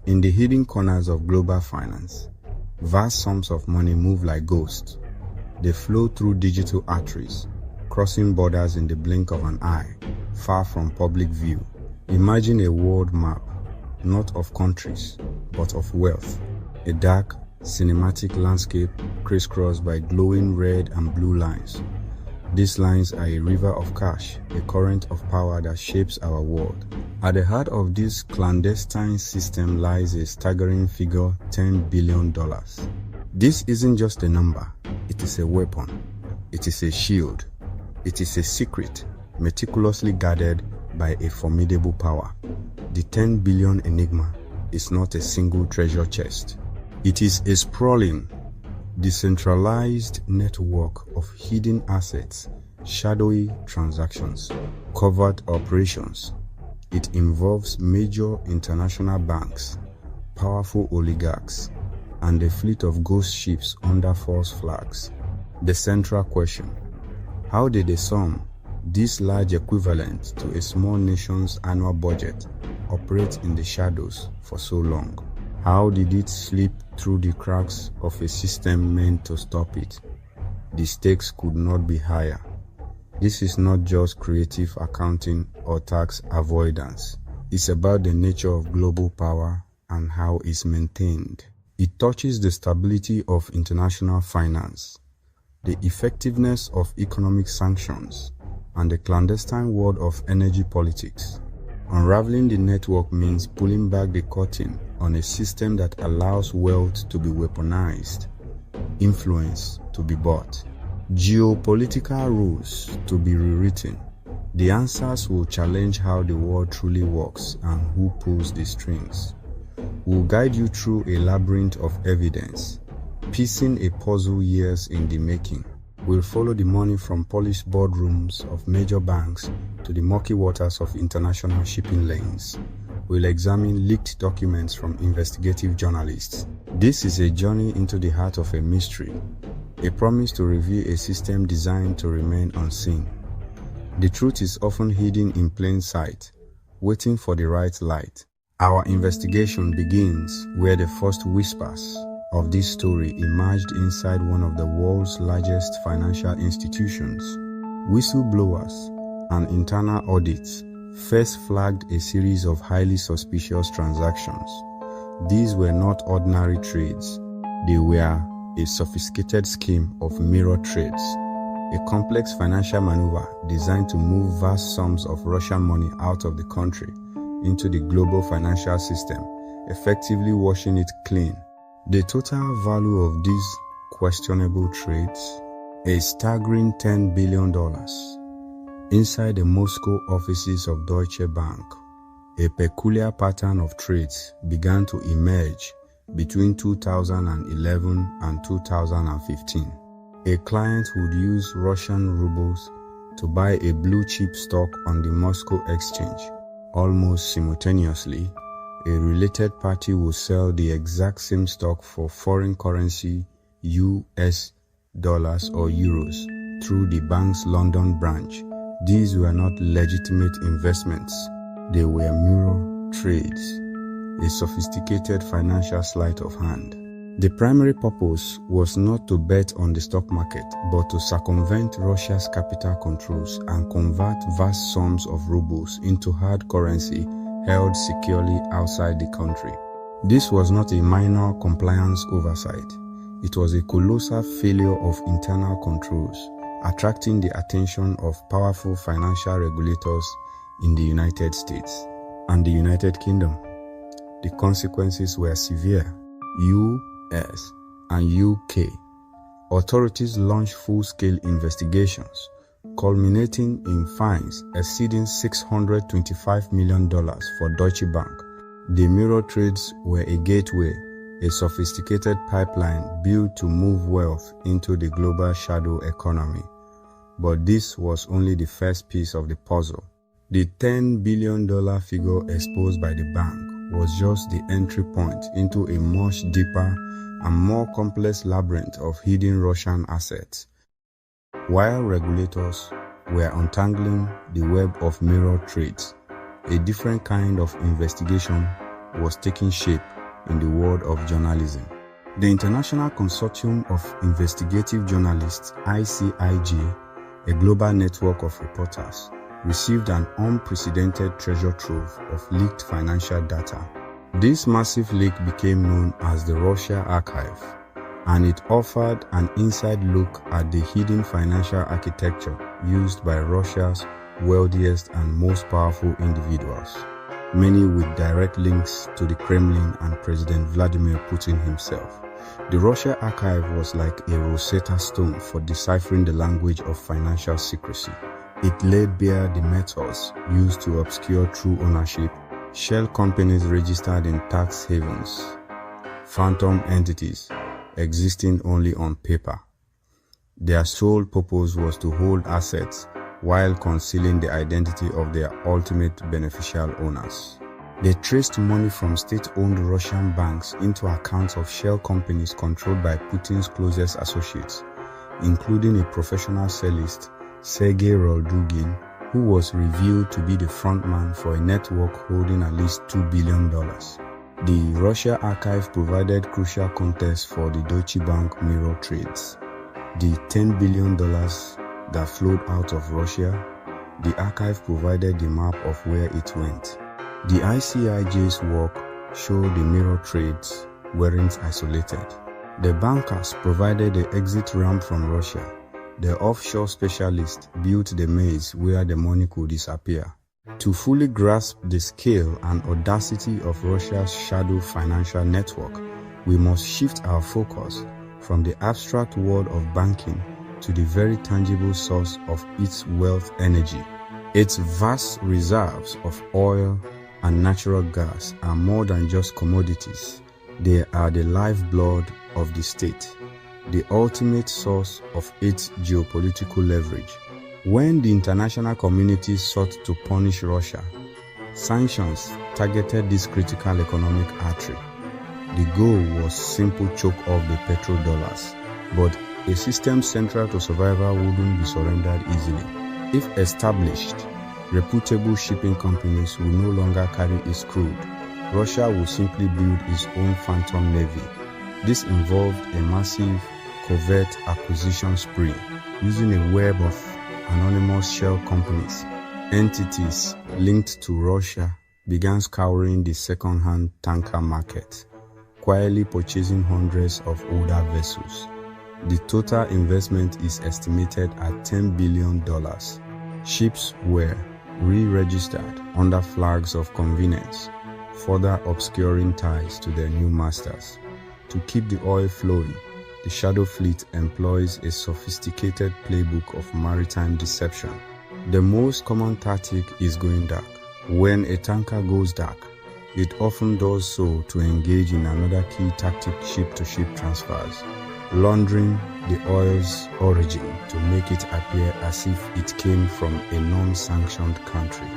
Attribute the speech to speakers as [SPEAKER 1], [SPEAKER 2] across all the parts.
[SPEAKER 1] In the hidden corners of global finance, vast sums of money move like ghosts. They flow through digital arteries, crossing borders in the blink of an eye, far from public view. Imagine a world map, not of countries, but of wealth. A dark, cinematic landscape crisscrossed by glowing red and blue lines. These lines are a river of cash, a current of power that shapes our world. At the heart of this clandestine system lies a staggering figure: $10 billion. This isn't just a number, it is a weapon. It is a shield. It is a secret, meticulously guarded by a formidable power. The 10 billion enigma is not a single treasure chest. It is a sprawling, decentralized network of hidden assets, shadowy transactions, covert operations. It involves major international banks, powerful oligarchs, and a fleet of ghost ships under false flags. The central question: how did a sum this large, equivalent to a small nation's annual budget, operate in the shadows for so long? How did it slip through the cracks of a system meant to stop it? The stakes could not be higher. This is not just creative accounting or tax avoidance. It's about the nature of global power and how it's maintained. It touches the stability of international finance, the effectiveness of economic sanctions, and the clandestine world of energy politics. Unraveling the network means pulling back the curtain on a system that allows wealth to be weaponized, influence to be bought, geopolitical rules to be rewritten. The answers will challenge how the world truly works and who pulls the strings. We'll guide you through a labyrinth of evidence, piecing a puzzle years in the making. We'll follow the money from polished boardrooms of major banks to the murky waters of international shipping lanes. We'll examine leaked documents from investigative journalists. This is a journey into the heart of a mystery, a promise to reveal a system designed to remain unseen. The truth is often hidden in plain sight, waiting for the right light. Our investigation begins where the first whispers of this story emerged inside one of the world's largest financial institutions. Whistleblowers and internal audits first flagged a series of highly suspicious transactions. These were not ordinary trades. They were a sophisticated scheme of mirror trades, a complex financial maneuver designed to move vast sums of Russian money out of the country into the global financial system, effectively washing it clean. The total value of these questionable trades, a staggering $10 billion. Inside the Moscow offices of Deutsche Bank, a peculiar pattern of trades began to emerge between 2011 and 2015. A client would use Russian rubles to buy a blue-chip stock on the Moscow exchange. Almost simultaneously, a related party will sell the exact same stock for foreign currency, US dollars or euros, through the bank's London branch. These were not legitimate investments. They were mirror trades, a sophisticated financial sleight of hand. The primary purpose was not to bet on the stock market, but to circumvent Russia's capital controls and convert vast sums of rubles into hard currency held securely outside the country. This was not a minor compliance oversight. It was a colossal failure of internal controls, attracting the attention of powerful financial regulators in the United States and the United Kingdom. The consequences were severe. US and UK authorities launched full-scale investigations, culminating in fines exceeding $625 million for Deutsche Bank. The mirror trades were a gateway, a sophisticated pipeline built to move wealth into the global shadow economy. But this was only the first piece of the puzzle. The $10 billion figure exposed by the bank was just the entry point into a much deeper and more complex labyrinth of hidden Russian assets. While regulators were untangling the web of mirror trades, a different kind of investigation was taking shape in the world of journalism. The International Consortium of Investigative Journalists, ICIJ, a global network of reporters, received an unprecedented treasure trove of leaked financial data. This massive leak became known as the Russia Archive, and it offered an inside look at the hidden financial architecture used by Russia's wealthiest and most powerful individuals, many with direct links to the Kremlin and President Vladimir Putin himself. The Russia Archive was like a Rosetta Stone for deciphering the language of financial secrecy. It laid bare the methods used to obscure true ownership, shell companies registered in tax havens, phantom entities existing only on paper. Their sole purpose was to hold assets while concealing the identity of their ultimate beneficial owners. They traced money from state-owned Russian banks into accounts of shell companies controlled by Putin's closest associates, including a professional cellist, Sergei Roldugin, who was revealed to be the frontman for a network holding at least $2 billion. The Russia Archive provided crucial context for the Deutsche Bank mirror trades. The $10 billion that flowed out of Russia, the archive provided the map of where it went. The ICIJ's work showed the mirror trades weren't isolated. The bankers provided the exit ramp from Russia. The offshore specialist built the maze where the money could disappear. To fully grasp the scale and audacity of Russia's shadow financial network, we must shift our focus from the abstract world of banking to the very tangible source of its wealth energy. Its vast reserves of oil and natural gas are more than just commodities. They are the lifeblood of the state, the ultimate source of its geopolitical leverage. When the international community sought to punish Russia, sanctions targeted this critical economic artery. The goal was simple: choke off the petrodollars, but a system central to survival wouldn't be surrendered easily. If established, reputable shipping companies will no longer carry its crude. Russia will simply build its own phantom navy. This involved a massive covert acquisition spree, using a web of anonymous shell companies. Entities linked to Russia began scouring the second-hand tanker market, quietly purchasing hundreds of older vessels. The total investment is estimated at $10 billion. Ships were re-registered under flags of convenience, further obscuring ties to their new masters. To keep the oil flowing, the Shadow Fleet employs a sophisticated playbook of maritime deception. The most common tactic is going dark. When a tanker goes dark, it often does so to engage in another key tactic: ship-to-ship transfers, laundering the oil's origin to make it appear as if it came from a non-sanctioned country.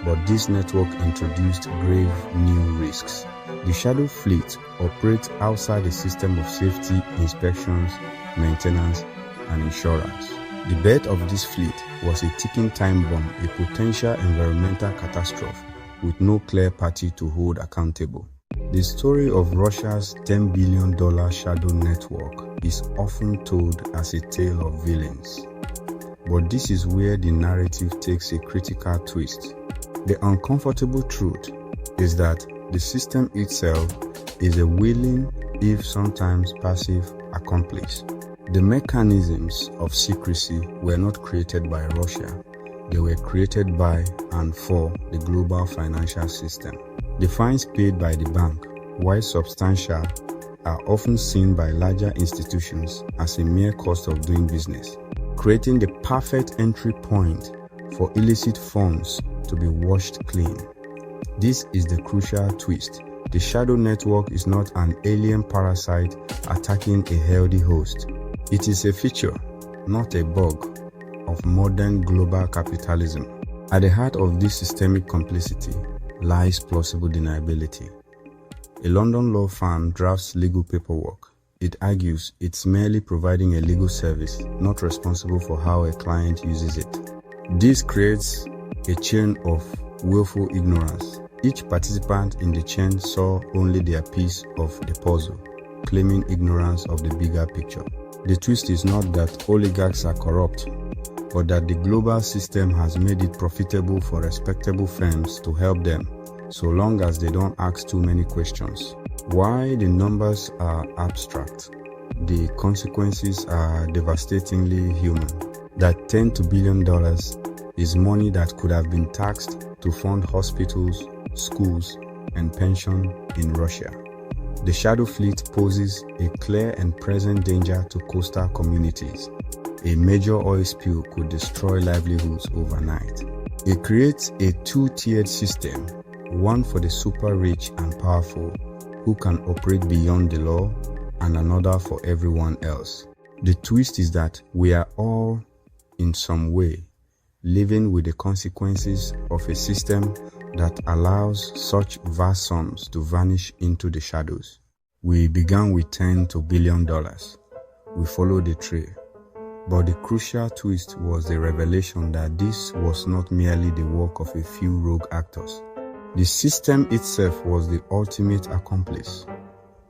[SPEAKER 1] But this network introduced grave new risks. The Shadow Fleet operates outside a system of safety, inspections, maintenance, and insurance. The birth of this fleet was a ticking time bomb, a potential environmental catastrophe with no clear party to hold accountable. The story of Russia's $10 billion shadow network is often told as a tale of villains. But this is where the narrative takes a critical twist. The uncomfortable truth is that the system itself is a willing, if sometimes passive, accomplice. The mechanisms of secrecy were not created by Russia. They were created by and for the global financial system. The fines paid by the bank, while substantial, are often seen by larger institutions as a mere cost of doing business, creating the perfect entry point for illicit funds to be washed clean. This is the crucial twist. The shadow network is not an alien parasite attacking a healthy host. It is a feature, not a bug, of modern global capitalism. At the heart of this systemic complicity lies plausible deniability. A London law firm drafts legal paperwork. It argues it's merely providing a legal service, not responsible for how a client uses it. This creates a chain of willful ignorance. Each participant in the chain saw only their piece of the puzzle, claiming ignorance of the bigger picture. The twist is not that oligarchs are corrupt, but that the global system has made it profitable for respectable firms to help them, so long as they don't ask too many questions. Why the numbers are abstract, the consequences are devastatingly human. That $10 billion is money that could have been taxed to fund hospitals, schools, and pension in Russia. The shadow fleet poses a clear and present danger to coastal communities. A major oil spill could destroy livelihoods overnight. It creates a two-tiered system, one for the super rich and powerful who can operate beyond the law, and another for everyone else. The twist is that we are all, in some way, living with the consequences of a system that allows such vast sums to vanish into the shadows. We began with $10 billion. We followed the trail. But the crucial twist was the revelation that this was not merely the work of a few rogue actors. The system itself was the ultimate accomplice.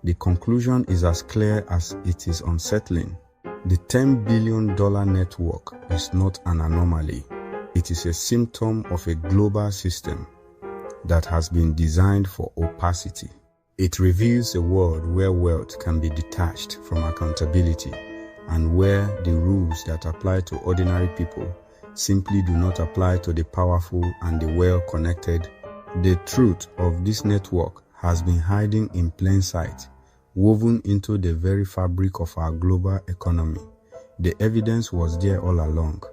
[SPEAKER 1] The conclusion is as clear as it is unsettling. The $10 billion network is not an anomaly. It is a symptom of a global system that has been designed for opacity. It reveals a world where wealth can be detached from accountability and where the rules that apply to ordinary people simply do not apply to the powerful and the well-connected. The truth of this network has been hiding in plain sight, woven into the very fabric of our global economy. The evidence was there all along.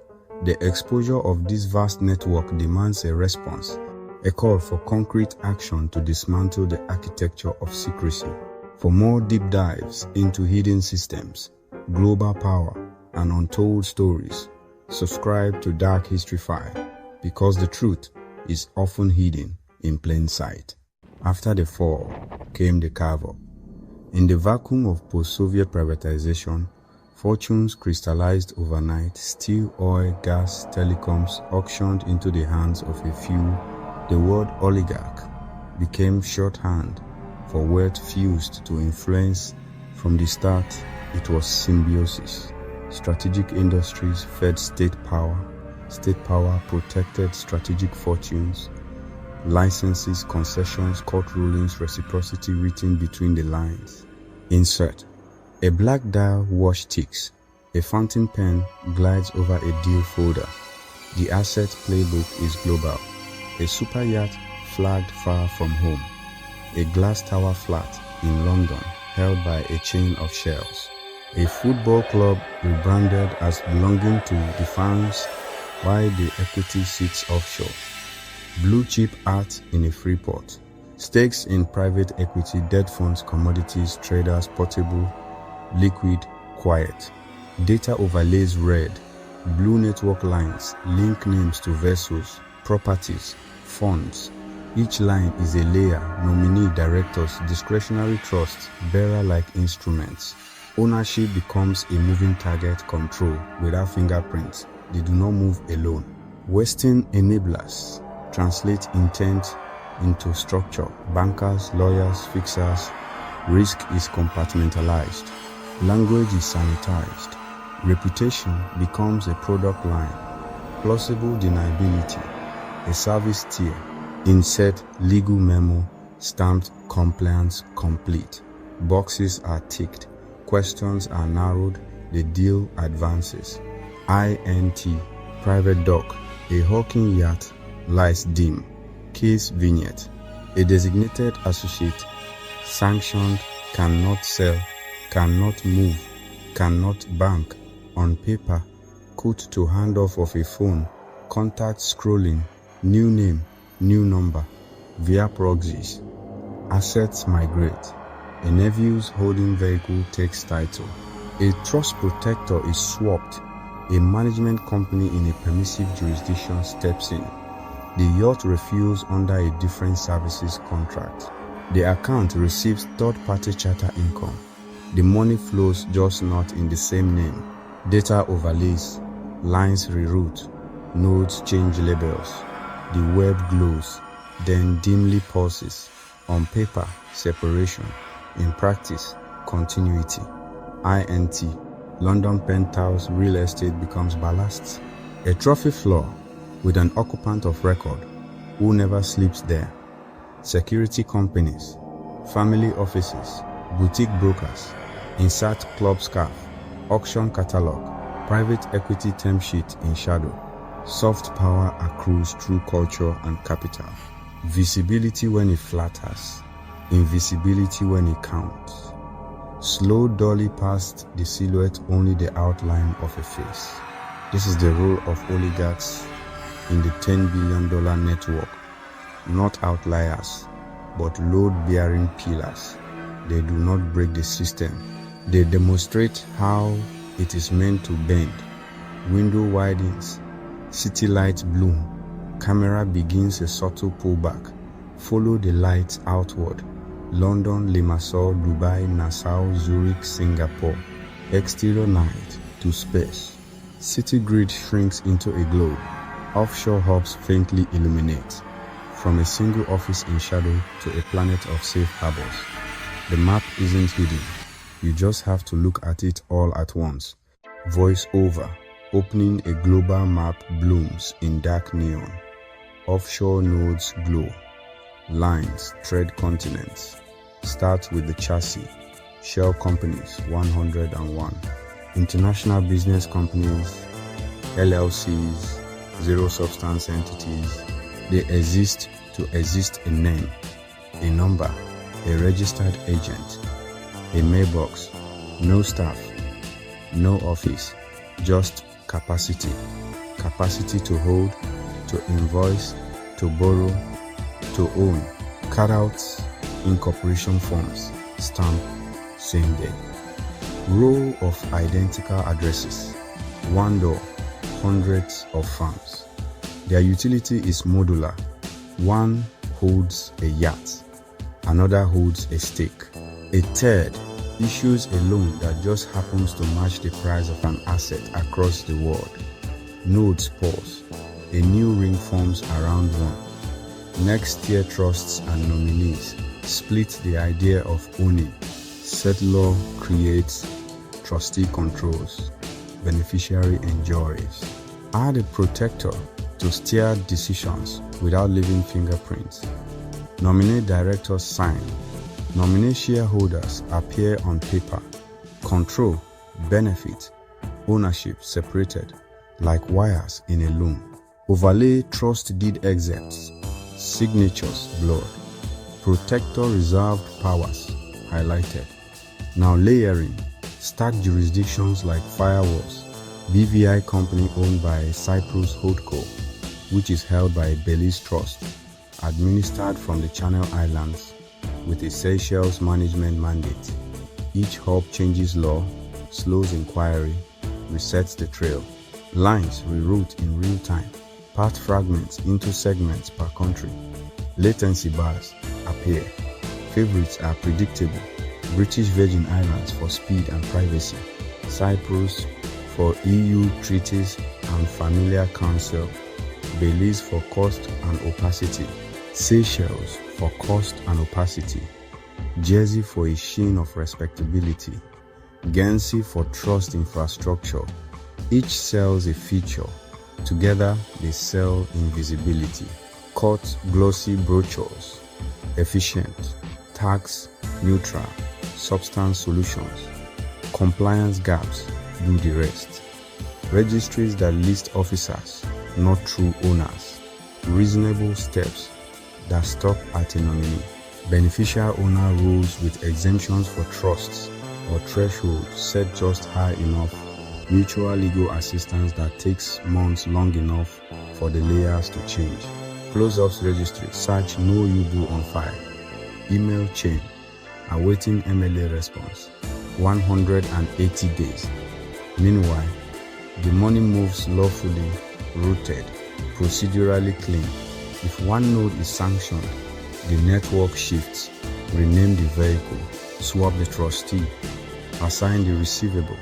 [SPEAKER 1] The exposure of this vast network demands a response, a call for concrete action to dismantle the architecture of secrecy. For more deep dives into hidden systems, global power, and untold stories, subscribe to DarkHistoryFile, because the truth is often hidden in plain sight. After the fall came the carve-up. In the vacuum of post-Soviet privatization, fortunes crystallized overnight. Steel, oil, gas, telecoms auctioned into the hands of a few. The word oligarch became shorthand for wealth fused to influence. From the start, it was symbiosis. Strategic industries fed state power. State power protected strategic fortunes. Licenses, concessions, court rulings, reciprocity written between the lines. Insert. A black dial watch ticks. A fountain pen glides over a deal folder. The asset playbook is global. A super yacht flagged far from home. A glass tower flat in London held by a chain of shells. A football club rebranded as belonging to the fans while the equity sits offshore. Blue chip art in a free port. Stakes in private equity, debt funds, commodities, traders, portable, liquid, quiet. Data overlays red. Blue network lines link names to vessels, properties, funds. Each line is a layer, nominee, directors, discretionary trusts, bearer-like instruments. Ownership becomes a moving target, control without fingerprints. They do not move alone. Western enablers translate intent into structure. Bankers, lawyers, fixers. Risk is compartmentalized. Language is sanitized. Reputation becomes a product line. Plausible deniability, a service tier. Insert legal memo, stamped compliance complete. Boxes are ticked. Questions are narrowed. The deal advances. INT, private dock. A hawking yacht lies dim. Case vignette. A designated associate. Sanctioned, cannot sell, cannot move, cannot bank. On paper, code to handoff of a phone. Contact scrolling. New name, new number. Via proxies. Assets migrate. A nephew's holding vehicle takes title. A trust protector is swapped. A management company in a permissive jurisdiction steps in. The yacht refuels under a different services contract. The account receives third-party charter income. The money flows, just not in the same name. Data overlays, lines reroute, nodes change labels. The web glows. then dimly pulses. On paper, separation. In practice, continuity. INT. London penthouse real estate becomes ballast. A trophy floor with an occupant of record who never sleeps there. Security companies, family offices, boutique brokers, insert club scarf, auction catalog, private equity term sheet in shadow. Soft power accrues through culture and capital. Visibility when it flatters, invisibility when it counts. Slow dully past the silhouette, only the outline of a face. This is the role of oligarchs in the $10 billion network. Not outliers, but load-bearing pillars. They do not break the system. They demonstrate how it is meant to bend. Window widens, city lights bloom, camera begins a subtle pullback. Follow the lights outward. London, Limassol, Dubai, Nassau, Zurich, Singapore. Exterior night to space. City grid shrinks into a globe. Offshore hubs faintly illuminate. From a single office in shadow to a planet of safe harbors. The map isn't hidden. You just have to look at it all at once. Voice over. Opening a global map blooms in dark neon. Offshore nodes glow. Lines thread continents. Start with the chassis. Shell companies 101. International business companies, LLCs, zero substance entities. They exist to exist a name, a number, a registered agent, a mailbox, no staff, no office, just capacity. Capacity to hold, to invoice, to borrow, to own. Cutouts, incorporation forms, stamp, same day. Row of identical addresses, one door, hundreds of firms. Their utility is modular. One holds a yacht, another holds a stake. A third issues a loan that just happens to match the price of an asset across the world. Nodes pause. A new ring forms around one. Next tier trusts and nominees split the idea of owning. Settlor creates, trustee controls, beneficiary enjoys. Add a protector to steer decisions without leaving fingerprints. Nominate directors sign. Nominate shareholders appear on paper. Control, benefit, ownership separated like wires in a loom. Overlay trust deed excerpts. Signatures blurred. Protector reserved powers highlighted. Now layering. Stack jurisdictions like firewalls. BVI company owned by Cyprus Holdco, which is held by a Belize trust, administered from the Channel Islands with a Seychelles management mandate. Each hub changes law, slows inquiry, resets the trail. Lines reroute in real time, part fragments into segments per country. Latency bars appear. Favorites are predictable. British Virgin Islands for speed and privacy. Cyprus for EU treaties and familiar counsel. Belize for cost and opacity. Seychelles for cost and opacity. Jersey for a sheen of respectability. Guernsey for trust infrastructure. Each sells a feature. Together they sell invisibility. Cut glossy brochures. Efficient. Tax neutral. Substance solutions. Compliance gaps do the rest. Registries that list officers, not true owners. Reasonable steps that stop at a nominee. Beneficial owner rules with exemptions for trusts or thresholds set just high enough. Mutual legal assistance that takes months long enough for the layers to change. Close-ups registry, search no UBO on file. Email chain, awaiting MLA response. 180 days. Meanwhile, the money moves lawfully, routed, procedurally clean. If one node is sanctioned, the network shifts. Rename the vehicle, swap the trustee, assign the receivable.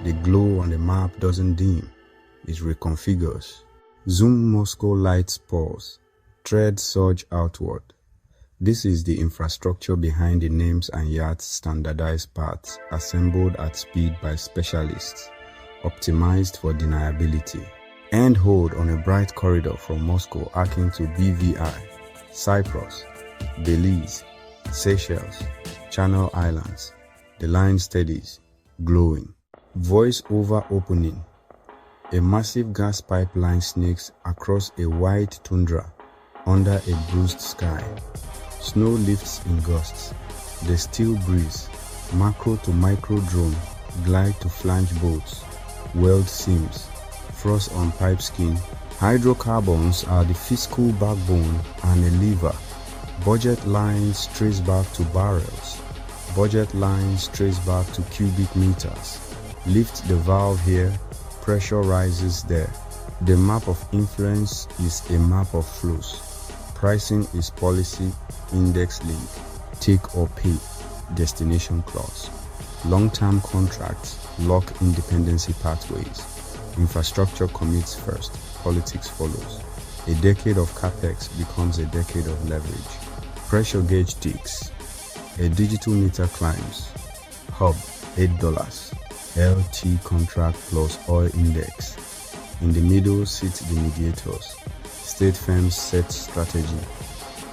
[SPEAKER 1] The glow on the map doesn't dim, it reconfigures. Zoom Moscow lights pause. Threads surge outward. This is the infrastructure behind the names and yards standardized parts assembled at speed by specialists, optimized for deniability. End hold on a bright corridor from Moscow arcing to BVI, Cyprus, Belize, Seychelles, Channel Islands. The line steadies, glowing. Voice over opening. A massive gas pipeline snakes across a wide tundra under a bruised sky. Snow lifts in gusts. The steel breeze, macro to micro drone, glide to flange boats, weld seams, frost on pipe skin. Hydrocarbons are the fiscal backbone and a lever. Budget lines trace back to barrels. Budget lines trace back to cubic meters. Lift the valve here, pressure rises there. The map of influence is a map of flows. Pricing is policy, index link, take or pay, destination clause. Long-term contracts lock independency pathways. Infrastructure commits first, politics follows. A decade of capex becomes a decade of leverage. Pressure gauge ticks. A digital meter climbs. Hub $8. LT contract plus oil index. In the middle sit the mediators. State firms set strategy.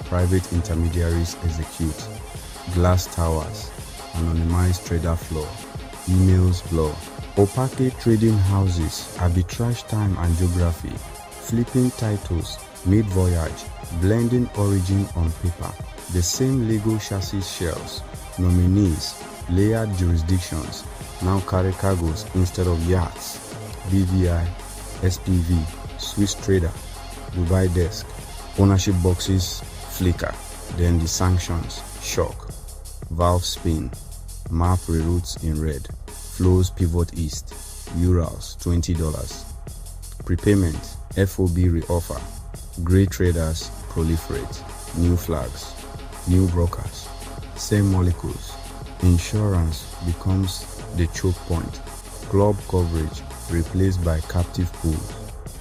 [SPEAKER 1] Private intermediaries execute. Glass towers. Anonymized trader floor. Emails blur. Opaque trading houses. Arbitrage time and geography. Flipping titles. Mid-voyage. Blending origin on paper. The same Lego chassis shells. Nominees. Layered jurisdictions. Now carry cargoes instead of yachts. BVI, SPV, Swiss trader, Dubai desk. Ownership boxes flicker. Then the sanctions shock. Valve spin. Map reroutes in red. Flows pivot east. Urals $20. Prepayment. FOB reoffer. Grey traders proliferate. New flags. New brokers. Same molecules. Insurance becomes the choke point. Club coverage replaced by captive pools.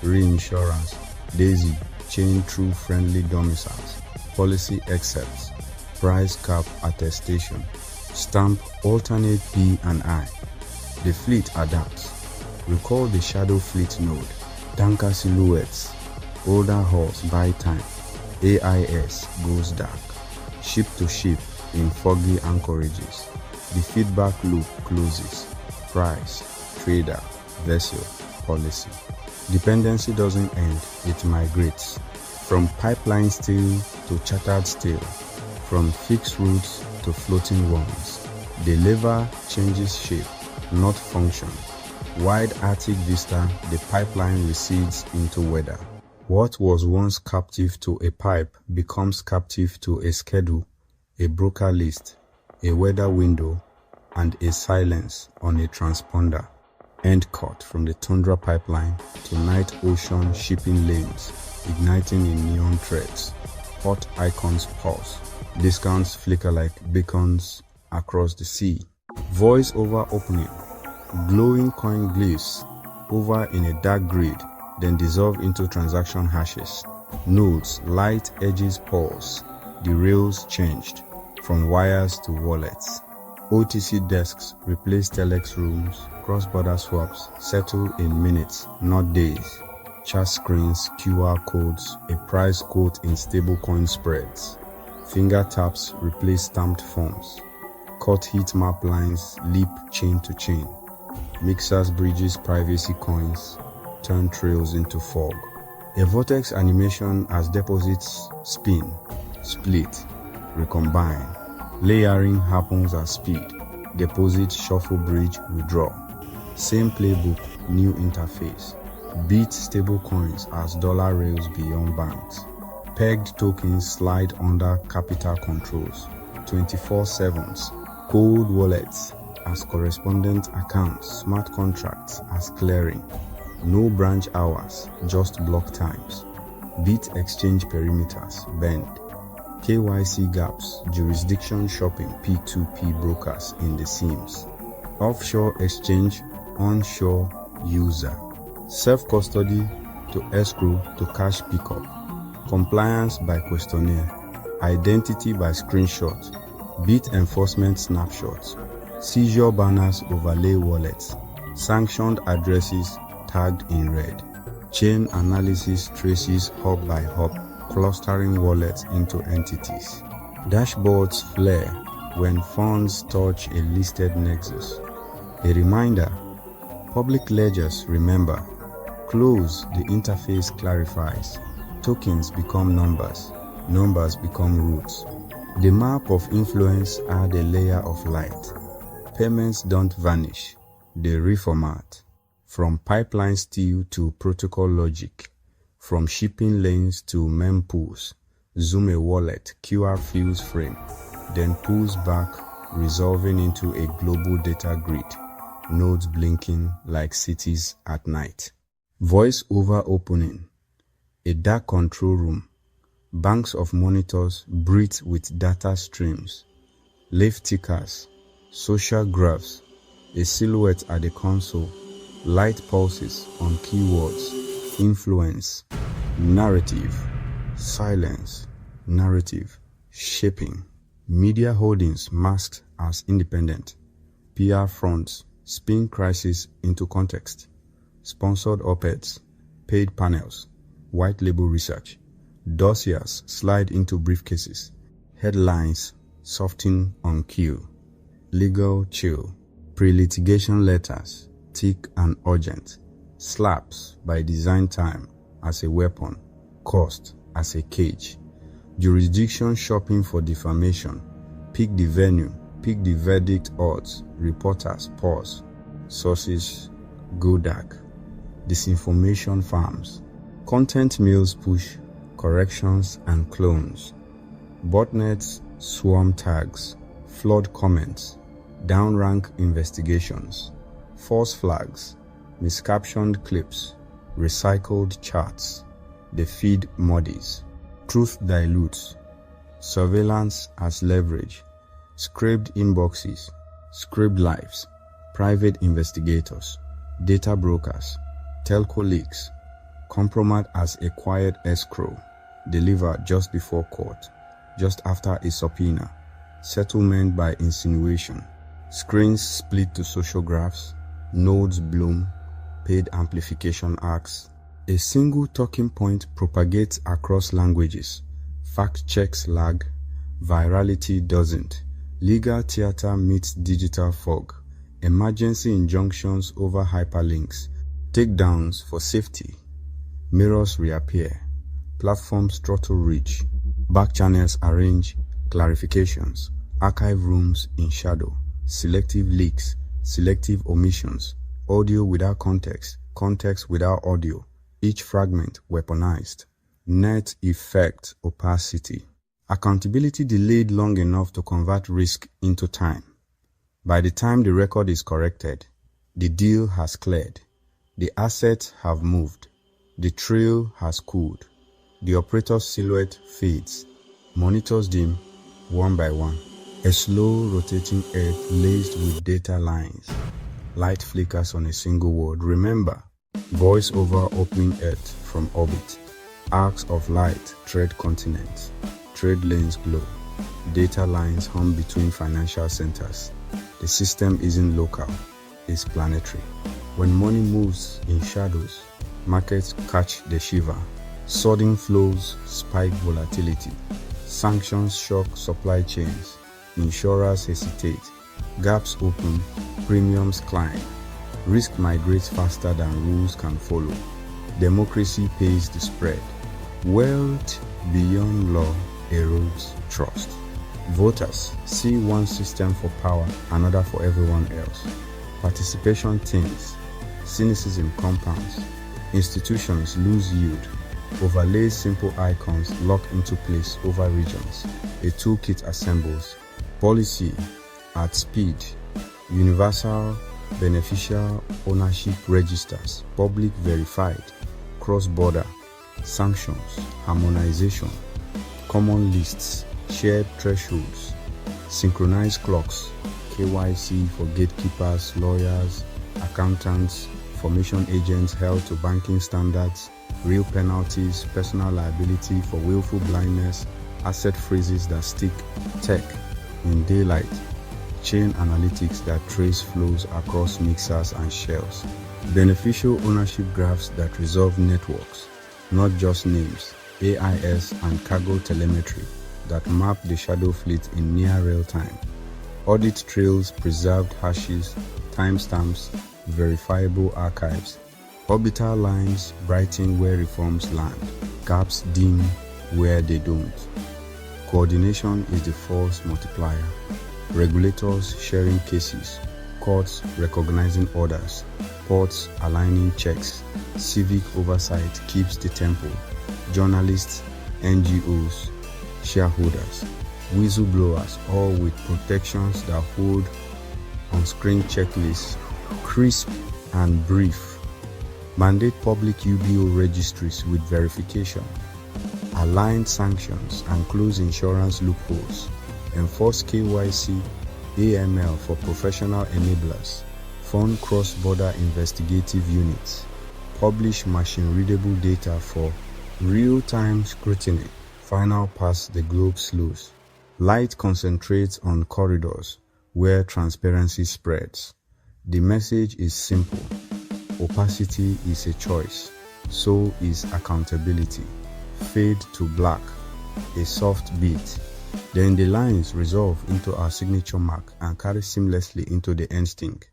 [SPEAKER 1] Reinsurance. Daisy chain through friendly domiciles. Policy accepts. Price cap attestation. Stamp alternate P and I. The fleet adapts. Recall the shadow fleet node. Tanker silhouettes. Older hulls buy time. AIS goes dark. Ship to ship in foggy anchorages. The feedback loop closes. Price, trader, vessel, policy. Dependency doesn't end, it migrates. From pipeline steel to chartered steel. From fixed routes to floating ones. The lever changes shape, not function. Wide Arctic vista, the pipeline recedes into weather. What was once captive to a pipe becomes captive to a schedule, a broker list, a weather window, and a silence on a transponder. End cut from the tundra pipeline to night ocean shipping lanes, igniting in neon threads. Hot icons pulse. Discounts flicker like beacons across the sea. Voice over opening. Glowing coin glyphs over in a dark grid, then dissolve into transaction hashes. Nodes, light edges pulse. The rails changed from wires to wallets. OTC desks replace telex rooms. Cross-border swaps settle in minutes, not days. Chat screens, QR codes, a price quote in stablecoin spreads. Finger taps replace stamped forms. Cut heat map lines leap chain to chain. Mixers bridges privacy coins, turn trails into fog. A vortex animation as deposits spin, split, recombine. Layering happens at speed. Deposit, shuffle, bridge, withdraw. Same playbook, new interface. Beat stablecoins as dollar rails beyond banks. Pegged tokens slide under capital controls. 24/7s. Cold wallets as correspondent accounts. Smart contracts as clearing. No branch hours, just block times. Beat exchange perimeters, bend. KYC gaps, jurisdiction shopping P2P brokers in the seams. Offshore exchange, onshore user. Self-custody to escrow to cash pickup. compliance by questionnaire, identity by screenshot, bit enforcement snapshots, seizure banners overlay wallets, sanctioned addresses tagged in red, chain analysis traces hop by hop, clustering wallets into entities. Dashboards flare when funds touch a listed nexus. A reminder, public ledgers remember, close the interface clarifies, tokens become numbers, numbers become roots. The map of influence add a layer of light. Payments don't vanish, they reformat. From pipeline steel to protocol logic, from shipping lanes to mempools, zoom a wallet, QR fills frame, then pulls back, resolving into a global data grid, nodes blinking like cities at night. Voice over opening, a dark control room, banks of monitors breathe with data streams, live tickers, social graphs, a silhouette at the console, light pulses on keywords, influence, narrative, silence, narrative, shaping, media holdings masked as independent, PR fronts spin crisis into context, sponsored op-eds, paid panels, white label research, dossiers slide into briefcases, headlines soften on cue, legal chill, pre-litigation letters, thick and urgent, slaps by design time as a weapon, cost as a cage, jurisdiction shopping for defamation, pick the venue, pick the verdict odds, reporters pause, sources go dark, disinformation farms, content mills push, corrections and clones, botnets swarm tags, flood comments, downrank investigations, false flags, miscaptioned clips, recycled charts, the feed muddies, truth dilutes, surveillance as leverage, scraped inboxes, scraped lives, private investigators, data brokers, telco leaks, compromat as a quiet escrow, delivered just before court, just after a subpoena, settlement by insinuation, screens split to social graphs, nodes bloom, paid amplification arcs. A single talking point propagates across languages, fact checks lag, virality doesn't, legal theater meets digital fog, emergency injunctions over hyperlinks, takedowns for safety, mirrors reappear, platforms throttle reach, back channels arrange clarifications, archive rooms in shadow, selective leaks, selective omissions, audio without context, context without audio, each fragment weaponized, net effect opacity, accountability delayed long enough to convert risk into time. By the time the record is corrected, the deal has cleared, the assets have moved, the trail has cooled, the operator's silhouette fades, monitors dim one by one, a slow rotating earth laced with data lines, light flickers on a single word. Remember, voice over opening earth from orbit, arcs of light tread continents, trade lanes glow, data lines hum between financial centers. The system isn't local, it's planetary. When money moves in shadows, markets catch the shiver, sudden flows spike volatility, sanctions shock supply chains, insurers hesitate, gaps open, premiums climb, risk migrates faster than rules can follow, democracy pays the spread, wealth beyond law erodes trust. Voters see one system for power, another for everyone else. Participation thins, cynicism compounds, institutions lose yield, overlay simple icons lock into place over regions, a toolkit assembles, policy at speed, universal beneficial ownership registers, public verified, cross-border, sanctions, harmonization, common lists, shared thresholds, synchronized clocks, KYC for gatekeepers, lawyers, accountants, formation agents held to banking standards, real penalties, personal liability for willful blindness, asset freezes that stick, tech in daylight, chain analytics that trace flows across mixers and shells, beneficial ownership graphs that resolve networks, not just names, AIS and cargo telemetry that map the shadow fleet in near real time, audit trails, preserved hashes, timestamps, verifiable archives, orbital lines brighten where reforms land, gaps dim where they don't. Coordination is the force multiplier. Regulators sharing cases, courts recognizing orders, ports aligning checks, civic oversight keeps the tempo, journalists, NGOs, shareholders, whistleblowers, all with protections that hold on-screen checklists, crisp and brief. Mandate public UBO registries with verification, align sanctions and close insurance loopholes, enforce KYC, AML for professional enablers, fund cross-border investigative units, publish machine-readable data for real-time scrutiny, final pass the globe slows. Light concentrates on corridors where transparency spreads. The message is simple. Opacity is a choice. So is accountability. Fade to black. A soft beat. Then the lines resolve into our signature mark and carry seamlessly into the end sting.